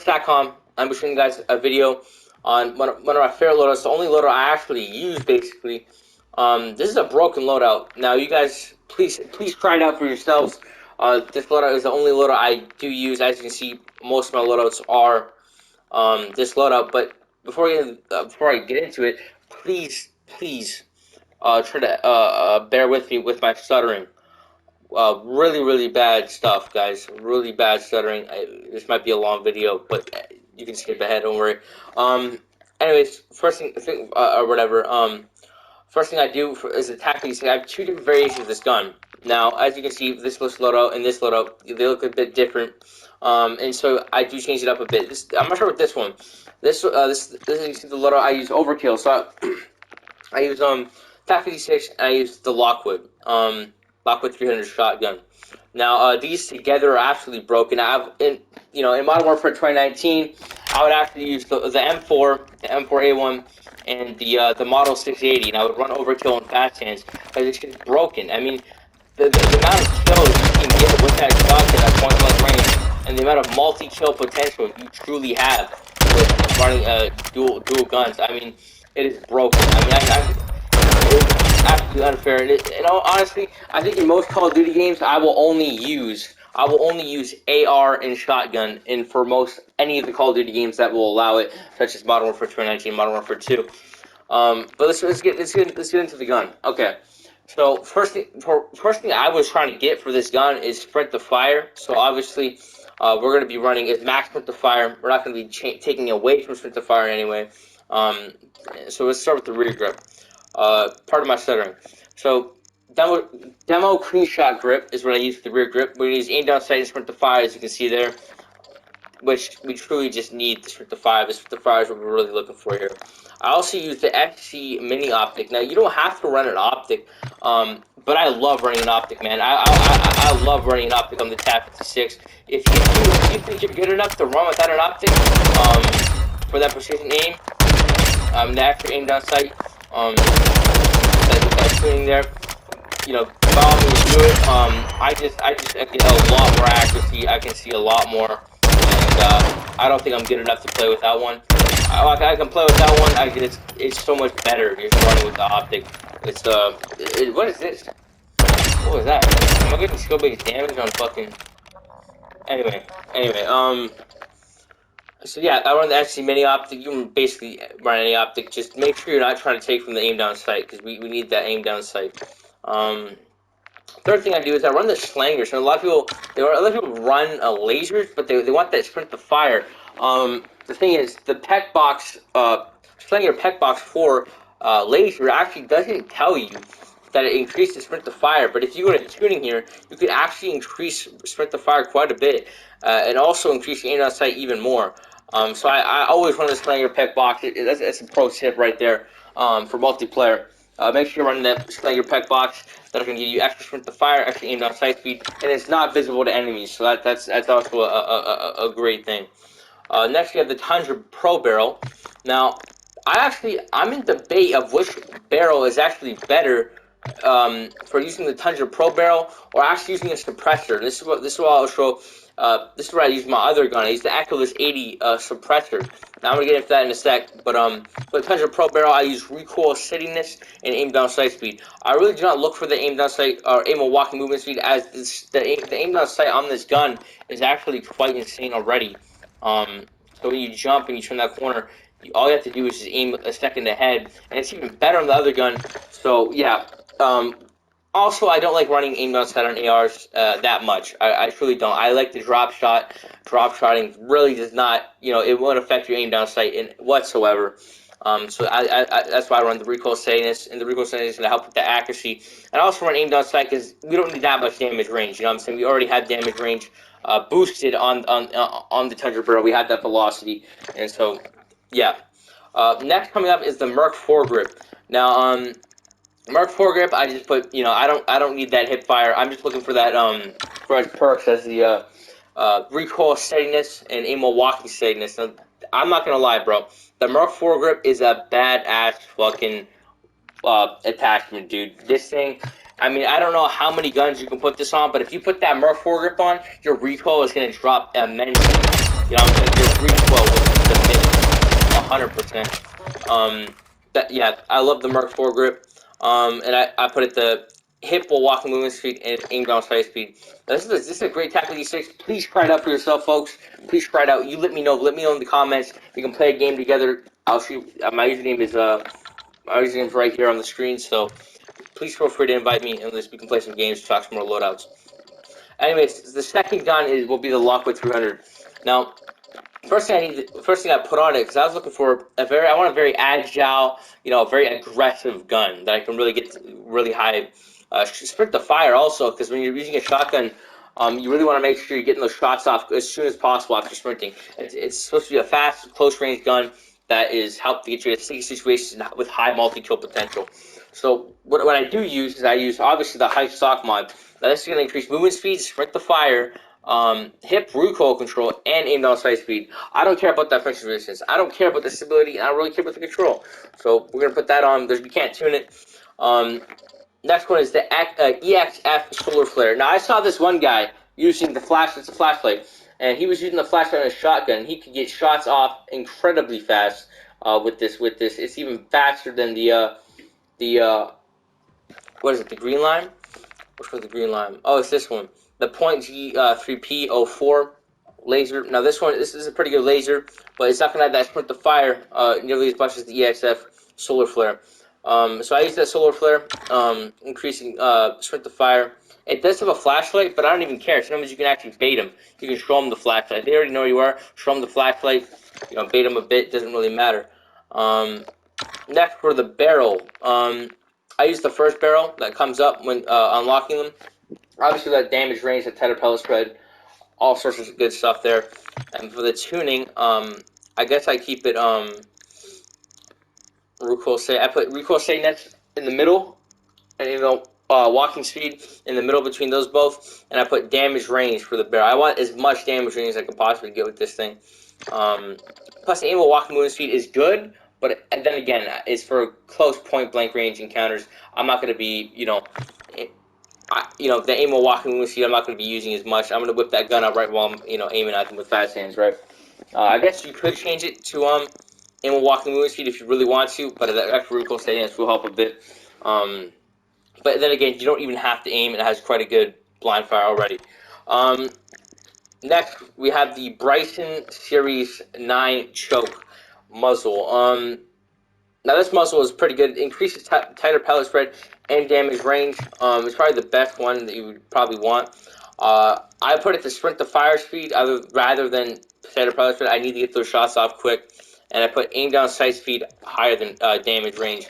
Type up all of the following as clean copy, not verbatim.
SATCOM. I'm showing you guys a video on one of my favorite loadouts, the only loadout I actually use, basically. This is a broken loadout. Now, you guys, please try it out for yourselves. This loadout is the only loadout I do use. As you can see, most of my loadouts are this loadout. But before I get into it, please try to bear with me with my stuttering. Really bad stuff, guys. Really bad stuttering. This might be a long video, but you can skip ahead. Don't worry. Anyways, first thing or whatever. First thing I do is the TAQ-56. I have two different variations of this gun. Now, as you can see, this loadout and this loadout, they look a bit different. And so I do change it up a bit. I'm not sure with this one. This is the loadout I use overkill. So I use TAQ-56 and I use the Lockwood. Lockwood 300 shotgun. Now, these together are absolutely broken. In Modern Warfare 2019, I would actually use the M4, the M4A1, and the Model 680, and I would run overkill and fast hands because it's just broken. I mean, the amount of kills you can get with that shotgun at point-blank range, and the amount of multi-kill potential you truly have with running dual guns. I mean, it is broken. I mean, it's absolutely unfair. And honestly, I think in most Call of Duty games, I will only use AR and shotgun, and for any of the Call of Duty games that will allow it, such as Modern Warfare 2019, Modern Warfare 2. But let's get into the gun. Okay. So first thing I was trying to get for this gun is sprint to fire. So obviously, we're going to be running is max sprint to fire. We're not going to be taking away from sprint to fire anyway. So let's start with the rear grip. Part of my stuttering. So demo clean shot grip is what I use for the rear grip. We use aim down sight and sprint to fire, as you can see there, which we truly just need the sprint to fire. The sprint to fire is what we're really looking for here. I also use the SC mini optic. Now, you don't have to run an optic, but I love running an optic, man. I love running an optic on the TAQ-56. If you think you're good enough to run without an optic, for that precision aim, the accurate aim down sight, that tuning there, by all means do it. I get a lot more accuracy. I can see a lot more, and I don't think I'm good enough to play with that one. I can play with that one. It's so much better just running with the optic. What is this? What was that? Am I getting skill-based damage on fucking? Anyway. So yeah, I run the SC mini optic. You can basically run any optic. Just make sure you're not trying to take from the aim down sight, because we need that aim down sight. Third thing I do is I run the slangers. So a lot of people run lasers, but they want that sprint to fire. The thing is, the PEC box, Slanger PEC box for laser actually doesn't tell you that it increases sprint to fire. But if you go to tuning here, you can actually increase sprint to fire quite a bit, and also increase your aim down sight even more. So I always run the Slanger PEC box. That's a pro tip right there for multiplayer. Make sure you're running that Slanger PEC box. That's going to give you extra sprint to fire, extra aim down sight speed, and it's not visible to enemies. So that's also a great thing. Next, we have the Tundra Pro barrel. Now, I'm in debate of which barrel is actually better for using the Tundra Pro barrel or actually using a suppressor. This is what I'll show. This is where I use my other gun. I use the Echolis 80 suppressor. Now I'm gonna get into that in a sec. But for the Tundra Pro barrel, I use recoil steadiness and aim down sight speed. I really do not look for the aim down sight or aim while walking movement speed, as the aim down sight on this gun is actually quite insane already. So when you jump and you turn that corner, all you have to do is just aim a second ahead, and it's even better on the other gun. So yeah. Also, I don't like running aim down sight on ARs that much. I truly don't. I like the drop shot. Drop shotting really does not, it won't affect your aim down sight whatsoever. So that's why I run the recoil steadiness, and the recoil steadiness is going to help with the accuracy. And I also run aim down sight because we don't need that much damage range. You know what I'm saying? We already have damage range boosted on the Tundra barrel. We had that velocity, and so yeah. Next coming up is the Merc 4 grip. Now, Merc 4 grip, I just put, I don't need that hip fire. I'm just looking for that, for its perks as the, recoil steadiness and aim while walking steadiness. Now, I'm not gonna lie, bro. The Merc 4 grip is a badass fucking, attachment, dude. This thing, I mean, I don't know how many guns you can put this on, but if you put that Merc 4 grip on, your recoil is gonna drop immensely. You know, this recoil with the mid 100%. Yeah, I love the Merc foregrip. And I put it the hip while walking movement speed and aim down sight speed. Now, this is a great TAQ-56. Please try it out for yourself, folks. Please try it out. You let me know. Let me know in the comments. We can play a game together. I'll shoot. My username is right here on the screen. So please feel free to invite me, and we can play some games, talk some more loadouts. Anyways, the second gun will be the Lockwood 300. Now, first thing I put on it, because I was looking for I want a very agile, you know, a very aggressive gun that I can really get really high sprint to fire also, because when you're using a shotgun, you really want to make sure you're getting those shots off as soon as possible after sprinting. It's supposed to be a fast, close range gun that is helped to get you in sticky situations with high multi-kill potential. So what I do use is I use obviously the high stock mod. Now this is going to increase movement speed, sprint to fire, hip recoil control, and aim down sight speed. I don't care about that friction resistance. I don't care about the stability, and I don't really care about the control. So we're gonna put that on. You can't tune it. Next one is the EXF solar flare. Now I saw this one guy using the flash. It's a flashlight, and he was using the flashlight on a shotgun. He could get shots off incredibly fast with this. It's even faster than the what is it? The green line. Which was the green line? Oh, it's this one. The .G3P04 laser. Now this is a pretty good laser, but it's not gonna have that sprint to fire nearly as much as the EXF solar flare. So I use that solar flare, increasing sprint to fire. It does have a flashlight, but I don't even care. Sometimes you can actually bait them. You can show them the flashlight. They already know where you are. Show them the flashlight. You know, bait them a bit. Doesn't really matter. Next for the barrel. I use the first barrel that comes up when unlocking them. Obviously, that damage range, that tighter pellet spread, all sorts of good stuff there. And for the tuning, I guess I keep it I put recoil nets in the middle, and walking speed in the middle between those both, and I put damage range for the barrel. I want as much damage range as I can possibly get with this thing. Plus, the aim while walking movement speed is good. But then again, it's for close point-blank range encounters. I'm not going to be, the aim while walking movement speed, I'm not going to be using as much. I'm going to whip that gun up right while I'm, aiming at them with fast hands, right? I guess you could change it to aim while walking movement speed if you really want to, but that extra recoil stance will help a bit. But then again, you don't even have to aim. It has quite a good blind fire already. Next, we have the Bryson Series 9 choke muzzle. Now this muzzle is pretty good. It increases tighter pellet spread and damage range. It's probably the best one that you would probably want. I put it to sprint to fire speed rather than tighter pellet spread. I need to get those shots off quick, and I put aim down sight speed higher than damage range.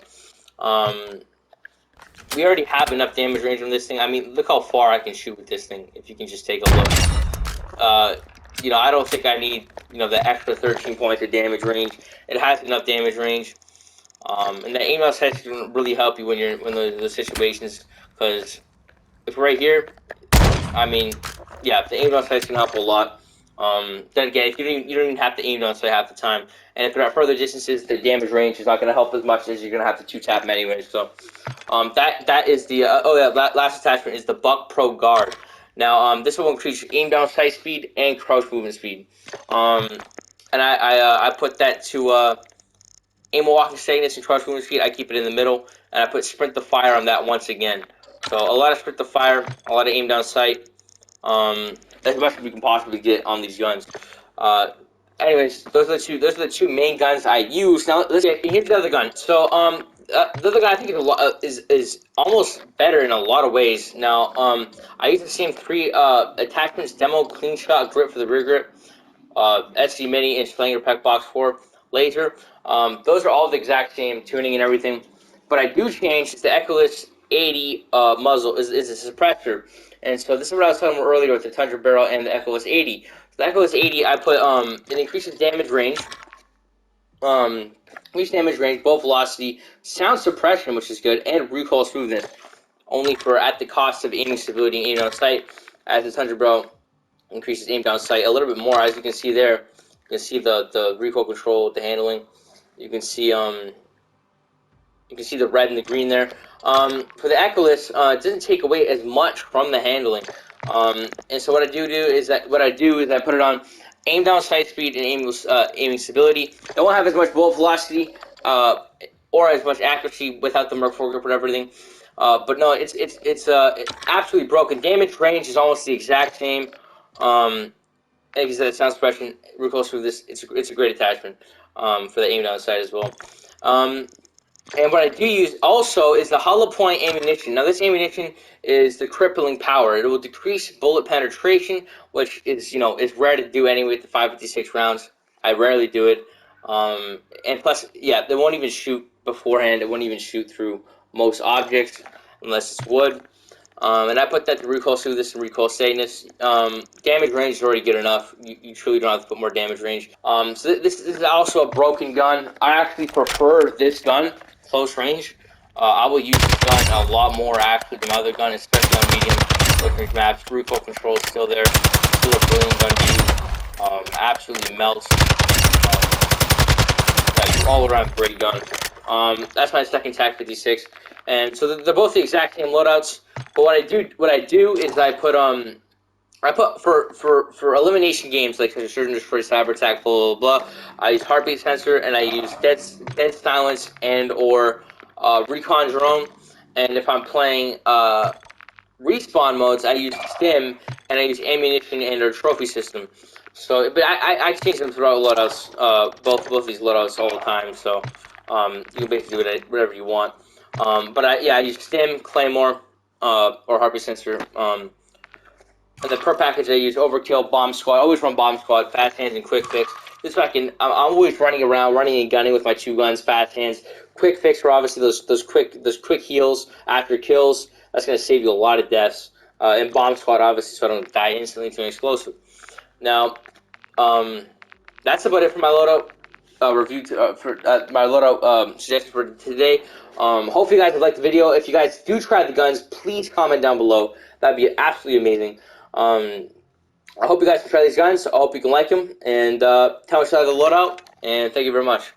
We already have enough damage range on this thing. I mean, look how far I can shoot with this thing. If you can just take a look. I don't think I need, the extra 13 points of damage range. It has enough damage range. And the aim down sight can really help you when the situations, because if right here, I mean, yeah, the aim down sight can help a lot. Then again, if you don't even have to aim down sight half the time, and if they're at further distances, the damage range is not going to help as much as you're going to have to 2-tap them anyway. So, that is the last attachment is the Buck Pro Guard. Now, this will increase aim down sight speed and crouch movement speed. And I put that to aim while walking steadiness and crouch movement speed. I keep it in the middle, and I put sprint to fire on that once again. So a lot of sprint to fire, a lot of aim down sight. As much as we can possibly get on these guns. Anyways, those are the two main guns I use. Now let's get here's the other gun. So the other gun I think is almost better in a lot of ways. Now I use the same 3 attachments: demo, clean shot, grip for the rear grip, SD mini, and Slinger Pec Box 4 laser. Those are all the exact same tuning and everything. But I do change the Echoless 80 muzzle is a suppressor. And so this is what I was talking about earlier with the Tundra barrel and the Echoless 80. The Echoless 80, I put it increases damage range, bow velocity, sound suppression, which is good, and recoil smoothness. Only for at the cost of aiming stability and aim down sight, as the Tundra barrel increases aim down sight a little bit more. As you can see there, you can see the recoil control with the handling. You can see the red and the green there. For the Echoless, it doesn't take away as much from the handling. And so what I do is I put it on aim down, sight speed, and aiming stability. It won't have as much bullet velocity or as much accuracy without the Merc foregrip and everything. But no, it's absolutely broken. Damage range is almost the exact same. Like I said, sound suppression, recoil through this. It's a great attachment for the aim down sight as well. And what I do use also is the hollow point ammunition. Now, this ammunition is the crippling power. It will decrease bullet penetration, which is, is rare to do anyway with the 5.56 rounds. I rarely do it. And plus, yeah, they won't even shoot beforehand. It won't even shoot through most objects unless it's wood. And I put that to recoil smoothness and recoil steadiness. Damage range is already good enough. You truly don't have to put more damage range. So this is also a broken gun. I actually prefer this gun, close range. I will use this gun a lot more actually than my other gun, especially on medium close range maps. Recoil control is still there. Still a brilliant gun to use. Absolutely melts. All around great gun. That's my second TAQ-56, and so they're both the exact same loadouts. But what I do is I put for elimination games like Search and Destroy, Cyber Attack, blah blah blah. I use heartbeat sensor and I use dead silence and or recon drone. And if I'm playing respawn modes, I use stim and I use ammunition and or trophy system. So, but I change them throughout loadouts, both these loadouts all the time. So, you can basically do it whatever you want. But I use stim, claymore, or heartbeat sensor. And the per package I use overkill, bomb squad. I always run bomb squad, fast hands, and quick fix. This I'm always running around, running and gunning with my two guns, fast hands. Quick fix for obviously those quick heals after kills. That's gonna save you a lot of deaths. And bomb squad obviously, so I don't die instantly to an explosive. Now, that's about it for my loadout review for my loadout suggestions for today. Hopefully you guys have liked the video. If you guys do try the guns, please comment down below. That'd be absolutely amazing. I hope you guys can try these guns. I hope you can like them. And tell us how the loadout. And thank you very much.